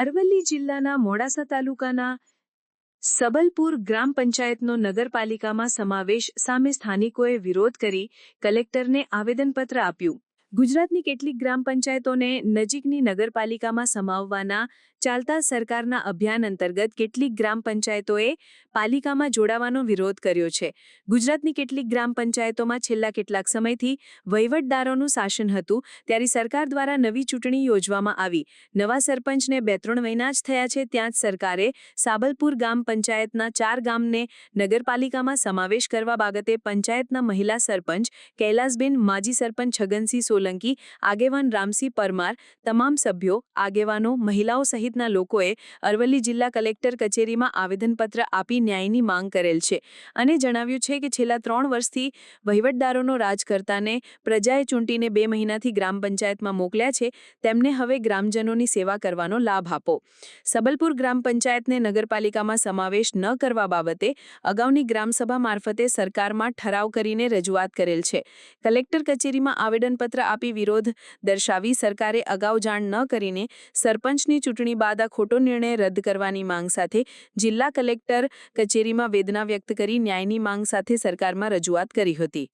અરવલ્લી જિલ્લાના મોડાસા તાલુકાના સબલપુર ગ્રામ પંચાયતનો નગરપાલિકામાં સમાવેશ સામે સ્થાનિકોએ વિરોધ કરી કલેક્ટરને આવેદનપત્ર આપ્યું। ગુજરાતની કેટલીક ગ્રામ પંચાયતોને નજીકની નગરપાલિકામાં સમાવવાના ચાલતા સરકારના અભિયાન અંતર્ગત કેટલીક ગ્રામ પંચાયતોએ પાલિકામાં જોડાવાનો વિરોધ કર્યો છે। ગુજરાતની કેટલીક ગ્રામ પંચાયતોમાં છેલ્લા કેટલાક સમયથી વહીવટદારોનું શાસન હતું, ત્યારે સરકાર દ્વારા નવી ચૂંટણી યોજવામાં આવી। નવા સરપંચને 2-3 મહિના જ થયા છે, ત્યાં જ સરકારે સાબલપુર ગ્રામ પંચાયતના 4 ગામને નગરપાલિકામાં સમાવેશ કરવા બાબતે પંચાયતના મહિલા સરપંચ કૈલાસબેન, માજી સરપંચ છગનસિંહ સોલંકી, આગેવાન રામસિંહ પરમાર, તમામ સભ્યો, આગેવાનો, મહિલાઓ સહિતના લોકોએ અરવલ્લી જિલ્લા કલેક્ટર કચેરીમાં આવેદનપત્ર આપી ન્યાયની માંગ કરેલ છે અને જણાવ્યું છે કે છેલ્લા 3 વર્ષથી વહીવટદારોનો રાજ કરતાને પ્રજાએ ચૂંટીને 2 મહિનાથી ગ્રામ પંચાયતમાં મોકલ્યા છે, તેમને હવે ગ્રામજનોની સેવા કરવાનો લાભ આપો। સબલપુર ગ્રામ પંચાયતને નગરપાલિકામાં સમાવેશ ન કરવા બાબતે અગાઉની ગ્રામસભા મારફતે સરકારમાં ઠરાવ કરીને રજૂઆત કરેલ છે। કલેક્ટર કચેરીમાં આવેદનપત્ર આપી વિરોધ દર્શાવી સરકારે અગાઉ જાણ ન કરીને સરપંચની ચૂંટણી બાદ આ ખોટો નિર્ણય રદ કરવાની માંગ સાથે જિલ્લા કલેક્ટર કચેરીમાં વેદના વ્યક્ત કરી ન્યાયની માંગ સાથે સરકારમાં રજૂઆત કરી હતી।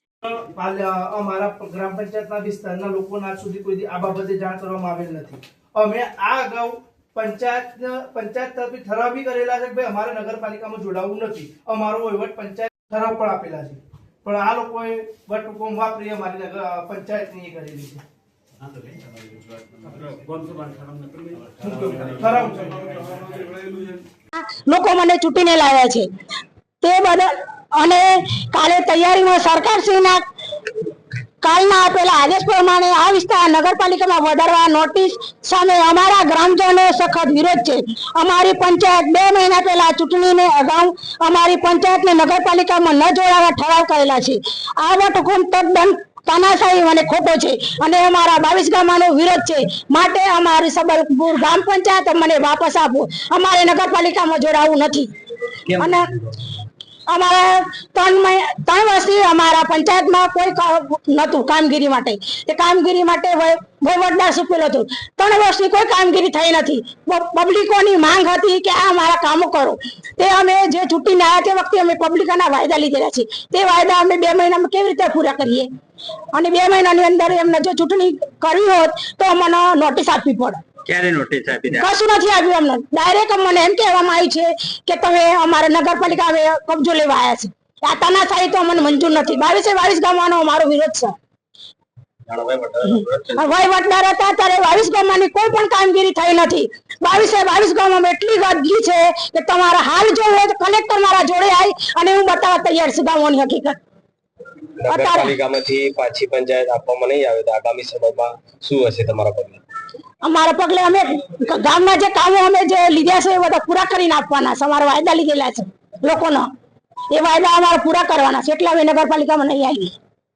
અમારા ગ્રામ પંચાયતના વિસ્તારના લોકોને આજ સુધી કોઈ આ બાબતે જાણ કરવામાં આવેલ નથી। અમે આ અગાઉ પંચાયત તરફથી ઠરાવ બી કરેલા છે કે ભાઈ અમારે નગરપાલિકામાં જોડાવું નથી, અમારો વહીવટ પંચાયત ઠરાવ પણ આપેલા છે, પણ આ લોકોએ વટહુકમ વાપરી અમારી પંચાયતની એ કરેલી છે। લોકો મને ચૂંટીને લાવ્યા છે તે બદલ અને કાલે તૈયારીમાં સરકારશ્રીના કાલના આપેલા આદેશ પ્રમાણે આ વિસ્તાર નગરપાલિકામાં વધારવા નોટિસ સામે અમારા ગ્રામજનો સખત વિરોધ છે। અમારી પંચાયત 2 મહિના પહેલા ચૂંટણીને અગાઉ અમારી પંચાયતને નગરપાલિકામાં ન જોડાવા ઠરાવ કરેલા છે। આ વટહુકમ તદ્દન તાનાશાહી અને ખોટો છે અને અમારા 22 ગામનો વિરોધ છે, માટે અમારી સબલપુર ગ્રામ પંચાયત મને વાપસ આપો, અમારે નગરપાલિકામાં જોડાવું નથી। અને અમારા 3 વર્ષથી અમારા પંચાયતમાં કોઈ નહોતું કામગીરી માટે, તે કામગીરી માટે વહીવટદાર સુપેલો હતો। 3 વર્ષથી કોઈ કામગીરી થઈ નથી। પબ્લિકોની માંગ હતી કે આ અમારા કામો કરો, તે અમે જે ચૂંટીને આવ્યા તે વખતે અમે પબ્લિકના વાયદા લીધેલા છે, તે વાયદા અમે 2 મહિનામાં કેવી રીતે પૂરા કરીએ? અને 2 મહિનાની અંદર એમને જો ચૂંટણી કરવી હોત તો અમને નોટિસ આપવી પડે। ક્યારે નોટિસ આપી? કશું નથી આપ્યું અમને। ડાયરેક્ટ મને એમ કહેવામાં આવ્યું છે કે તમે અમારે નગરપાલિકા હવે કબજો લેવા આવ્યા છે। આ તાનાશાહી તો અમને મંજૂર નથી। 22 ગામનો અમારો વિરોધ છે। વહીવટદાર હતા ત્યારે 22 ગામની કોઈ પણ કામગીરી થઈ નથી। 22 ગામમાં એટલી ગંદકી છે કે તમારા હાલ જોવું હોય તો કલેક્ટર મારા જોડે આવી અને હું બતાવવા તૈયાર છું ગામોની હકીકત। નગરપાલિકામાંથી પાછી પંચાયત આપવામાં નહીં આવે તો આગામી સમયમાં શું હશે તમારા પગલે? અમારા પગલે અમે ગામના જે કામો અમે જે લીધા છે એ બધા પૂરા કરીને આપવાના છે। અમારા વાયદા લીધેલા છે લોકોનો, એ વાયદા અમારે પૂરા કરવાના છે, એટલે અમે નગરપાલિકામાં નહીં આવી।